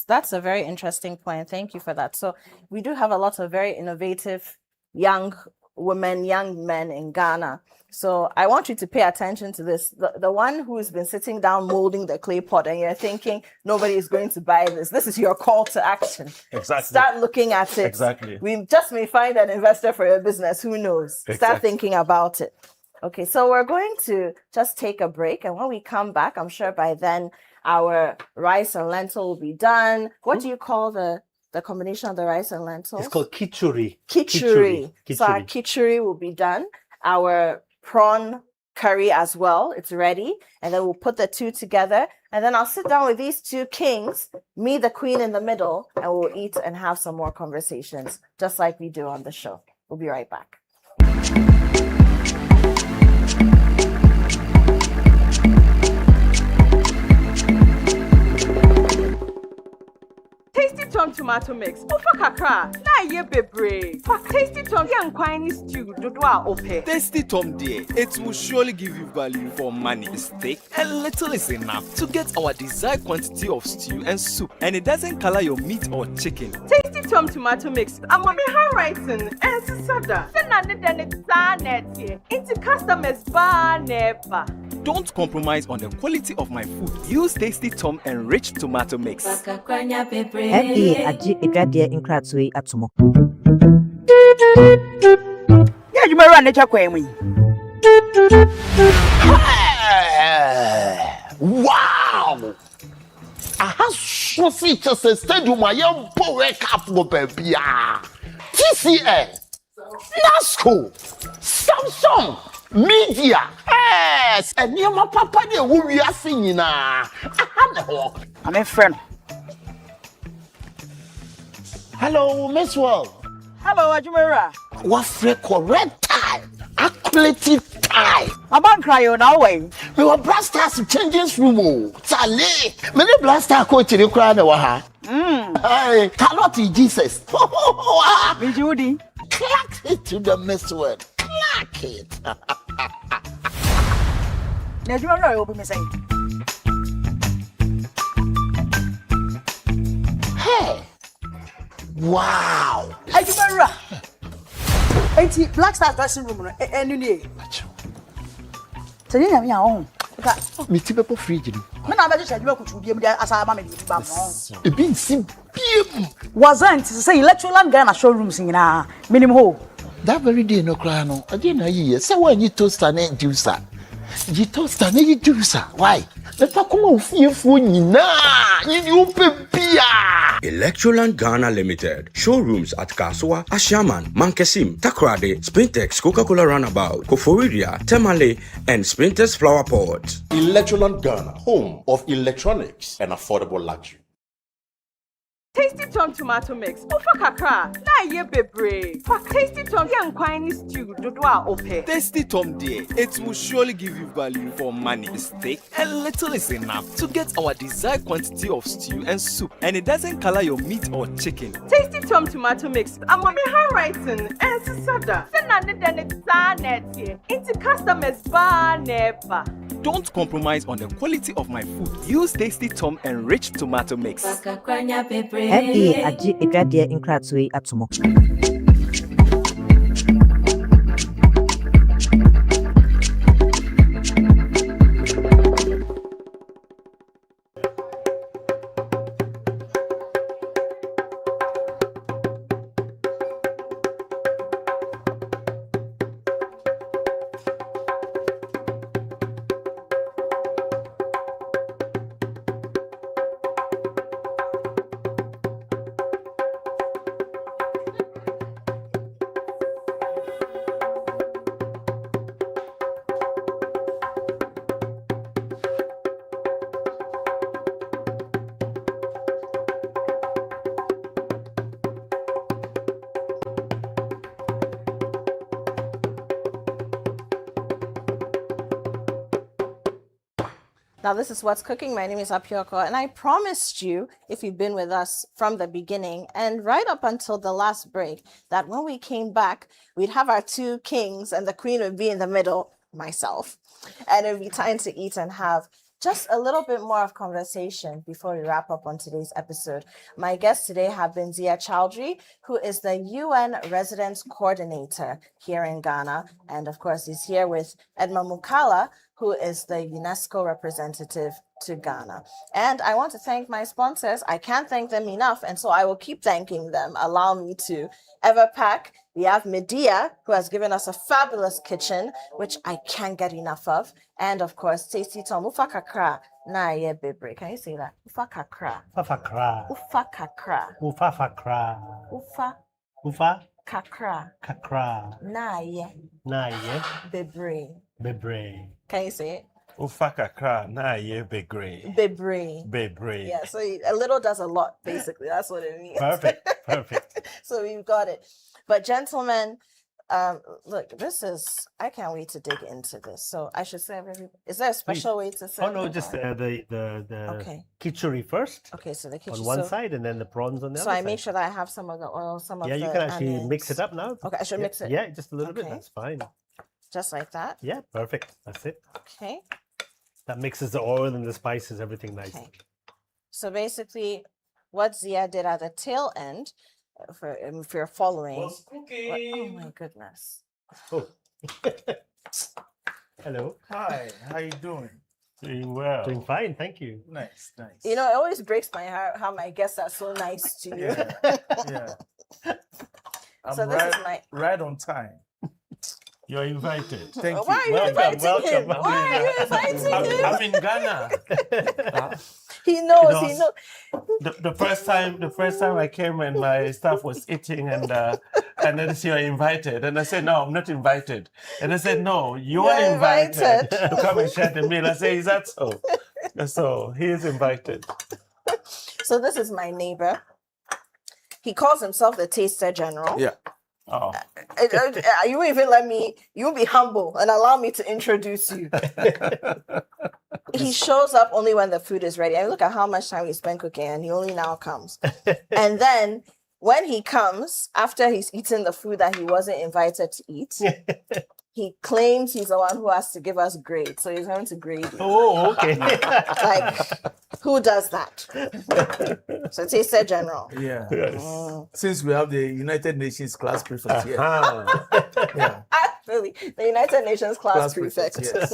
That's a very interesting point. Thank you for that. So we do have a lot of very innovative young women, young men in Ghana. So I want you to pay attention to this. The one who's been sitting down molding the clay pot and you're thinking nobody is going to buy this. This is your call to action. Exactly. Start looking at it. Exactly. We just may find an investor for your business. Who knows? Exactly. Start thinking about it. Okay, so we're going to just take a break. And when we come back, I'm sure by then our rice and lentil will be done. What do you call the combination of the rice and lentils? It's called khichuri. Khichuri. So our khichuri will be done. Our prawn curry as well. It's ready. And then we'll put the two together. And then I'll sit down with these two kings, me, the queen in the middle, and we'll eat and have some more conversations, just like we do on the show. We'll be right back. Tasty Tom tomato mix. Ofa kakra. Na ye bebre. Tasty Tom yan kwani stew dodwa ope. Tasty Tom dear, it will surely give you value for money. Steak and little is enough to get our desired quantity of stew and soup, and it doesn't color your meat or chicken. Tasty Tom tomato mix. Amami handwriting and sada. Sena ne dene saneti. Into customers bar never. Don't compromise on the quality of my food. Use Tasty Tom enriched tomato mix. FDA agye edwadeɛ nkratoɔ yi atomo. Yeah, you may run it up with me. Wow! I have so features a stadium. I am power cup for baby. TCL, NASCO, Samsung, Media. Yes, and you my papa de who we are singing. I'm a friend. Hello, Miss World. Hello, Ajumera. What's the correct time? Accurate time. I'm on crying now way. We were blasters changing room. Charlie, many blaster coach in the crowd. Hey, Carlotti Jesus. Me Judy. Clack it to the Miss World. Clack it. Now, you know, you'll be missing. Hey! Wow! Ajumara. Enti Black Star dressing room no enu ni. Tani nyame a ohun. Ka Me ti bepɔ fridge ni. me na be je adwuma kutu biem dia asa ma me di ba mo. Ebi nsi biem. Wasn't say electoral Ghana showrooms nyina minimum ho. That very day no cry no. Ade na yi. Say when you toaster na juicer. You toaster na you juicer. Why? The fa kuma ofiefu nyina. You pepia. Electroland Ghana Limited. Showrooms at Kaswa, Ashaman, Mankesim, Takrade, Spintex, Coca-Cola Runabout, Koforidia, Temale, and Spintex Flower Pot. Electroland Ghana, home of electronics and affordable luxury. Tasty Tom tomato mix. Ufa kakra. Na ye bebre. For Tasty Tom yan kwani stew dodwa ope. Tasty Tom dear, it will surely give you value for money. Mistake a little is enough to get our desired quantity of stew and soup, and it doesn't color your meat or chicken. Tasty Tom tomato mix. I'm on my handwriting and it's soda. Into customers bar never. Don't compromise on the quality of my food. Use Tasty Tom enriched tomato mix. FDA agye edwadeɛ nkratoe yi atomo. Now, this is What's Cooking. My name is Apioko, and I promised you, if you've been with us from the beginning and right up until the last break, that when we came back, we'd have our two kings and the queen would be in the middle, myself. And it would be time to eat and have just a little bit more of conversation before we wrap up on today's episode. My guests today have been Zia Chowdhury, who is the UN Residence Coordinator here in Ghana. And of course, he's here with Edma Mukala, who is the UNESCO representative to Ghana. And I want to thank my sponsors. I can't thank them enough, and so I will keep thanking them. Allow me to. Everpack, we have Medea, who has given us a fabulous kitchen, which I can't get enough of. And of course, Tasty Tom, Ufa Kakra, na ye bebre. Can you say that? Ufa Kakra. Ufa kakra. Ufa Kakra. Ufa fakra. Ufa Ufa Kakra. kakra. Na ye Na ye bebre. bebre. Can you say it? Ufakakra na ye begre. Bebre. Bebre. Yeah, so a little does a lot, basically. That's what it means. Perfect. Perfect. So you've got it. But gentlemen, look, this is, I can't wait to dig into this. So I should serve everybody. Is there a special way to serve? Oh no, just the Okay. Khichuri first Okay, so the kitchen. on one side, and then the prawns on the So other I make side. sure that I have some of the oil, some of Yeah, the you can actually onions. mix it up now. Okay, I should mix it. Yeah, just a little bit. Okay. That's fine. Just like that. Yeah, perfect. That's it. Okay. That mixes the oil and the spices, everything nice. Okay. So basically, what Zia did at the tail end, if you're following. Oh my goodness. Oh. Hello. Hi, how you doing? Doing well. Doing fine, thank you. Nice, nice. You know, it always breaks my heart how my guests are so nice to you. Yeah. I'm So this is my. right on time. You're invited. Thank Why are you Welcome, inviting him? welcome. Why are you inviting him? I'm in Ghana. He knows. Because He knows. the first time I came and my staff was eating and then she was invited and I said no, I'm not invited. And I said no, you're invited to come and share the meal. I say, is that so? So he is invited. So this is my neighbor. He calls himself the Taster General. Yeah. Oh, You won't even let me. You'll be humble and allow me to introduce you. He shows up only when the food is ready. I mean, look at how much time we spend cooking, and he only now comes. And then when he comes, after he's eaten the food that he wasn't invited to eat, he claims he's the one who has to give us grades, so he's going to grade you. Oh, okay. Like, who does that? So it says General. Yeah. Mm. Since we have the United Nations class prefect here. Yeah. Actually, the United Nations class prefect. Yes.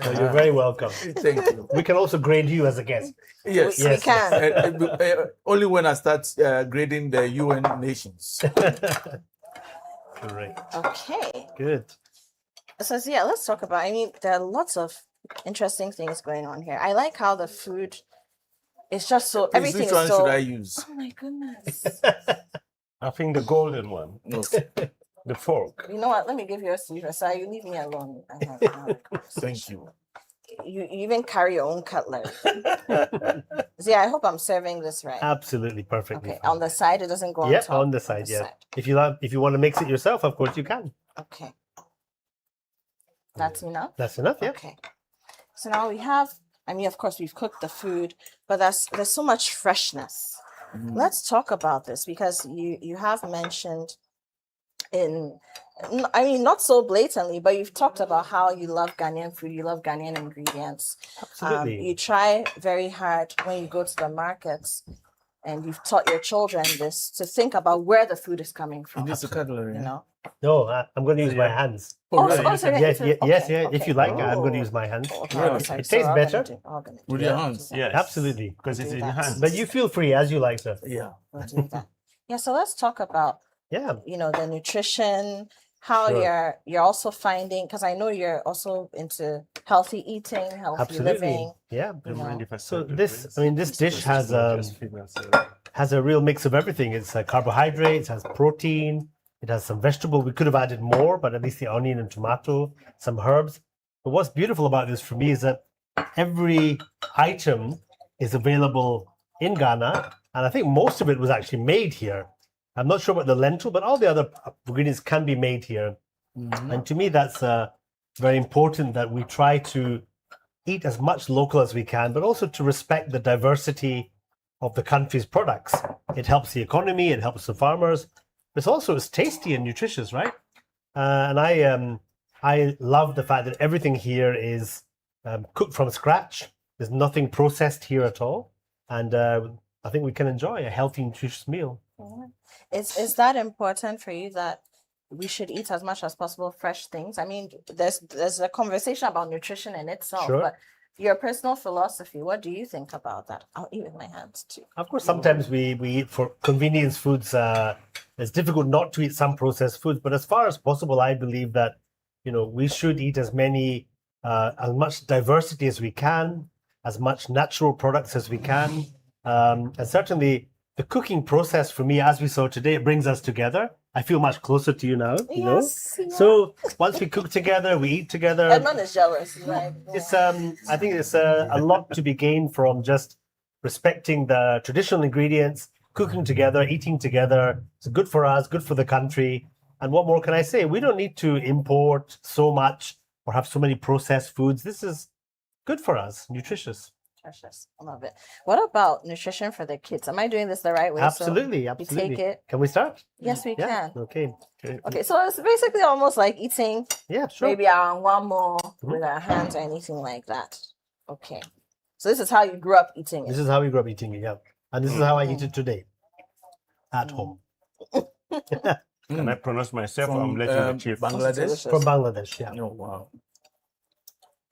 Well, you're very welcome. Thank you. We can also grade you as a guest. Yes. We can. Only when I start grading the UN nations. Great. Okay. Good. So yeah, let's talk about. I mean, there are lots of interesting things going on here. I like how the food is just so Please, everything which is one so. should I use? Oh my goodness! I think the golden one, No. the fork. You know what? Let me give you a secret. So you leave me alone. I have a Thank you. You even carry your own cutlery. See, I hope I'm serving this right. Absolutely perfectly. Okay, on the side, it doesn't go on Yeah, top. on the side. Yeah. If you want to mix it yourself, of course you can. Okay. That's enough? That's enough. Yeah. Okay. So now we have, I mean, of course, we've cooked the food, but there's so much freshness. Let's talk about this because you have mentioned I mean, not so blatantly, but you've talked about how you love Ghanaian food, you love Ghanaian ingredients. Absolutely. You try very hard when you go to the markets, and you've taught your children this to think about where the food is coming It from. needs a cutlery. You know. No, I'm going to use my hands. Oh, sorry. Yes, yes, Okay, If you like, I'm going to Oh. use my hands. Okay, Yeah, sorry. it So tastes we're all better. all gonna With do your that. hands. Yes, Absolutely. because it's Do in that. hands. But you feel free as you like, sir. Yeah. We'll do that. Yeah. So let's talk about Yeah. the nutrition, how Sure. you're also finding, because I know you're also into healthy eating, healthy Absolutely. living. Yeah. You know. So this dish has a real mix of everything. It's carbohydrates, has protein, it has some vegetable. We could have added more, but at least the onion and tomato, some herbs. But what's beautiful about this for me is that every item is available in Ghana, and I think most of it was actually made here. I'm not sure about the lentil, but all the other ingredients can be made here. And to me, that's very important that we try to eat as much local as we can, but also to respect the diversity of the country's products. It helps the economy, it helps the farmers. It's tasty and nutritious, right? And I love the fact that everything here is cooked from scratch. There's nothing processed here at all, and I think we can enjoy a healthy, nutritious meal. Is that important for you that we should eat as much as possible fresh things? I mean, there's a conversation about nutrition in itself, Sure. but your personal philosophy, what do you think about that? I'll eat with my hands too. Of course, sometimes we eat for convenience foods. It's difficult not to eat some processed foods, but as far as possible, I believe that we should eat as much diversity as we can, as much natural products as we can, and certainly the cooking process for me, as we saw today, it brings us together. I feel much closer to you now. Yes. So once we cook together, we eat together. Edmund is jealous, right? It's I think it's a lot to be gained from just respecting the traditional ingredients, cooking together, eating together. It's good for us, good for the country. And what more can I say? We don't need to import so much or have so many processed foods. This is good for us, nutritious. Precious. I love it. What about nutrition for the kids? Am I doing this the right way? Absolutely, So absolutely. we take it. Can we start? Yes, we can. Okay. Okay, so it's basically almost like eating Yeah, sure. maybe one more with our hands or anything like that. Okay. So this is how you grew up eating This it. is how we grew up eating it, yeah. And this is how I eat it today at home. Can I pronounce myself? From, I'm letting the chief. Bangladesh. From Bangladesh, yeah. Oh, wow.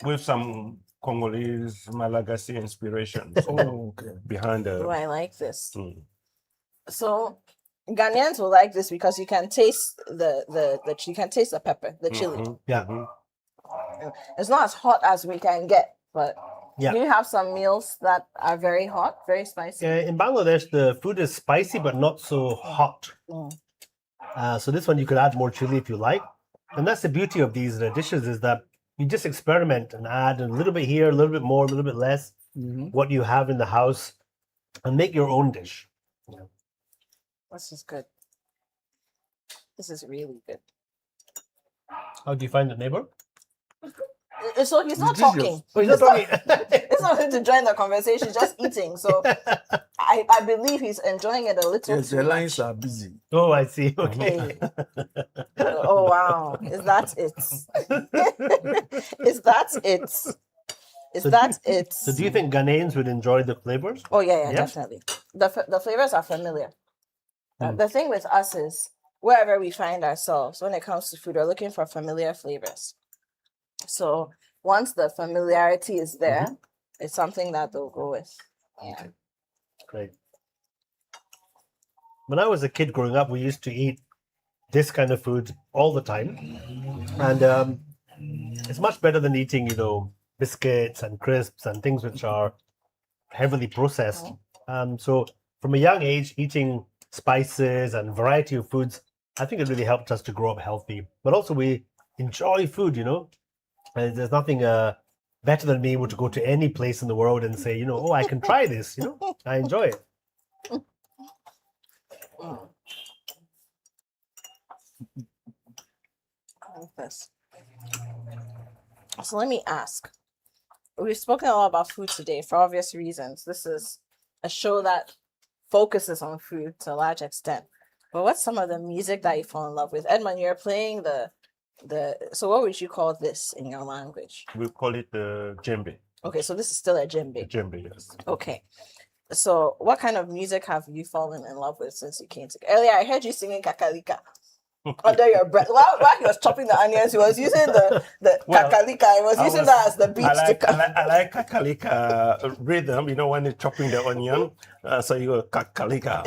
With some Congolese Malagasy inspirations Oh, okay. behind the. Oh, I like this. Mm. So Ghanaians will like this because you can taste you can taste the pepper, the chili. Mhm, Yeah. mhm. It's not as hot as we can get, but Yeah. you have some meals that are very hot, very spicy. In Bangladesh, the food is spicy but not so hot. Mm. So this one you could add more chili if you like. And that's the beauty of these dishes is that you just experiment and add a little bit here, a little bit more, a little bit less, what you have in the house, and make your own dish. This is good. This is really good. How do you find it, neighbor? So he's not Delicious. talking. Oh, he's not talking. It's not going to join the conversation, just eating. So I believe he's enjoying it a little Yes, too the lines much. are busy. Oh, I see. Okay. Oh wow. Is that it? Is that it? Is that it? So do you think Ghanaians would enjoy the flavors? Oh yeah, definitely. The flavors are familiar. The thing with us is wherever we find ourselves when it comes to food, we're looking for familiar flavors. So once the familiarity is there, it's something that they'll go with. Yeah. Great. When I was a kid growing up, we used to eat this kind of food all the time. And it's much better than eating, biscuits and crisps and things which are heavily processed. So from a young age, eating spices and variety of foods, I think it really helped us to grow up healthy. But also we enjoy food, And there's nothing better than being able to go to any place in the world and say, oh, I can try this, I enjoy it. So let me ask. We've spoken a lot about food today for obvious reasons. This is a show that focuses on food to a large extent. But what's some of the music that you fall in love with? Edmund, you're playing so what would you call this in your language? We call it the djembe. Okay, so this is still a djembe. Djembe, yes. Okay. So what kind of music have you fallen in love with since you came to earlier? I heard you singing kakalika under your breath. While he was chopping the onions, he was using the kakalika. He was using that as the beat. I like kakalika rhythm, when you're chopping the onion. So you go kakalika,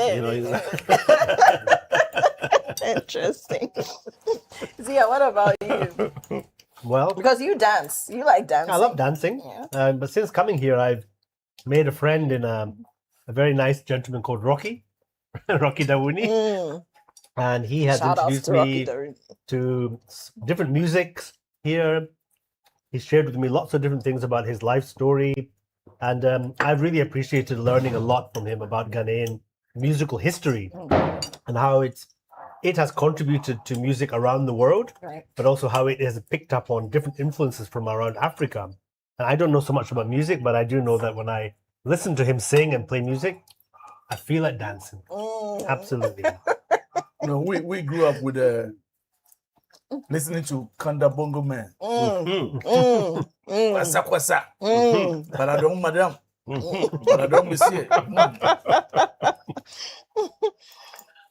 Interesting. Zia, what about you? Well, Because you dance. You like dancing. I love dancing. But since coming here, I've made a friend in a very nice gentleman called Rocky, Rocky Dawuni. And he has Shout outs introduced to Rocky me Dawuni. to different musics here. He shared with me lots of different things about his life story. And I've really appreciated learning a lot from him about Ghanaian musical history and how it has contributed to music around the world, Right. but also how it has picked up on different influences from around Africa. And I don't know so much about music, but I do know that when I listen to him sing and play music, I feel like dancing. Absolutely. We grew up with listening to Kanda Bongo Man. Kwasa kwasa. Paradong madam. Paradong monsieur.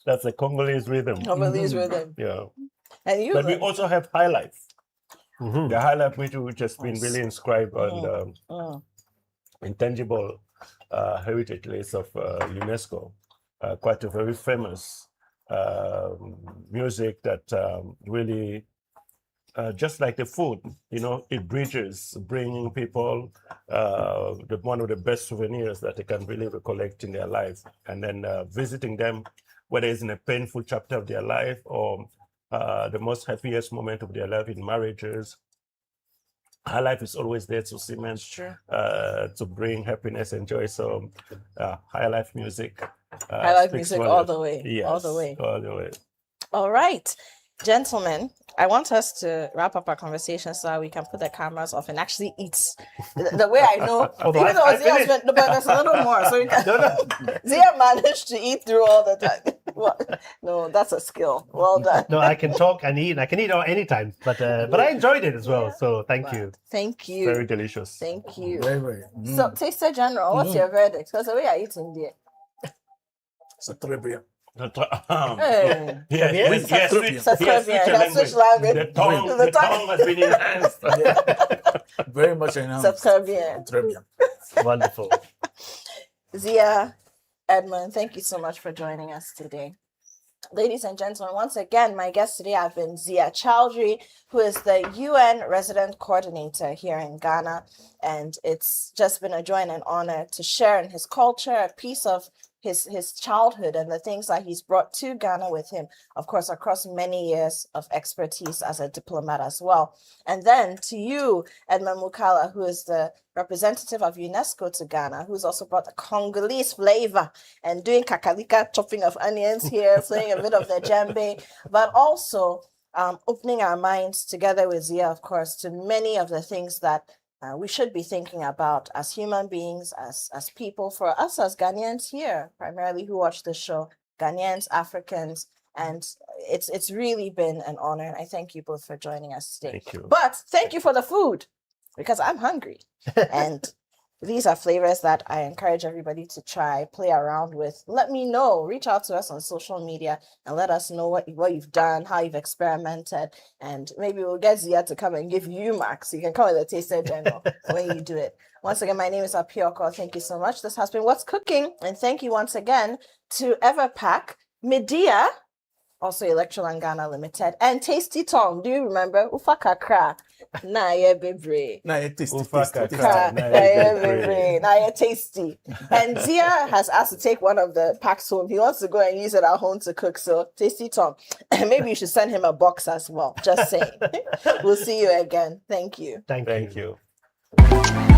That's a Congolese rhythm. Congolese rhythm. Yeah. And you But we also have high life. The high life which has been really inscribed on intangible heritage list of UNESCO. Quite a very famous music that really, just like the food, it bridges, bringing people one of the best souvenirs that they can really recollect in their life, and then visiting them, whether it's in a painful chapter of their life or the most happiest moment of their life in marriages. High life is always there to cement, to bring happiness and joy. So, high life music. I like speaks music volumes. all the way. Yes, All the way. all the way. All right. Gentlemen, I want us to wrap up our conversation so that we can put the cameras off and actually eat. The way I know, even though Zia spent, but there's a little more. So we can, Zia managed to eat through all the time. No, that's a skill. Well done. No, I can talk and eat. I can eat anytime, but I enjoyed it as well. So thank you. Thank you. Very delicious. Thank you. Very, very. So, Taster General, what's your verdict? Because the way I eat in there. It's a trivia. Hey. Yes, Switch language. The tongue has been enhanced. Very much enhanced. Subscribe. Trivia. Wonderful. Zia, Edmund, thank you so much for joining us today. Ladies and gentlemen, once again, my guests today have been Zia Chowdhury, who is the UN Resident Coordinator here in Ghana. And it's just been a joy and an honor to share in his culture, a piece of his childhood and the things that he's brought to Ghana with him, of course, across many years of expertise as a diplomat as well. And then to you, Edmund Mukala, who is the representative of UNESCO to Ghana, who's also brought the Congolese flavor and doing kakalika, chopping of onions here, playing a bit of the djembe, but also opening our minds together with Zia, of course, to many of the things that we should be thinking about as human beings, as people, for us as Ghanaians here, primarily who watch the show, Ghanaians, Africans, and it's really been an honor. And I thank you both for joining us today. Thank you. But thank you for the food, because I'm hungry. And these are flavors that I encourage everybody to try, play around with. Let me know. Reach out to us on social media and let us know what you've done, how you've experimented, and maybe we'll get Zia to come and give you marks. So you can come with a taster journal when you do it. Once again, my name is Apioko. Thank you so much. This has been What's Cooking, and thank you once again to Everpack, Medea, also Electroland Ghana Limited, and Tasty Tom. Do you remember? Ufakakra. Na ye bebre. Now you tasty. Now you're tasty. And Zia has asked to take one of the packs home. He wants to go and use it at home to cook. So Tasty Tom, maybe you should send him a box as well. Just saying. We'll see you again. Thank you. Thank you. Thank you.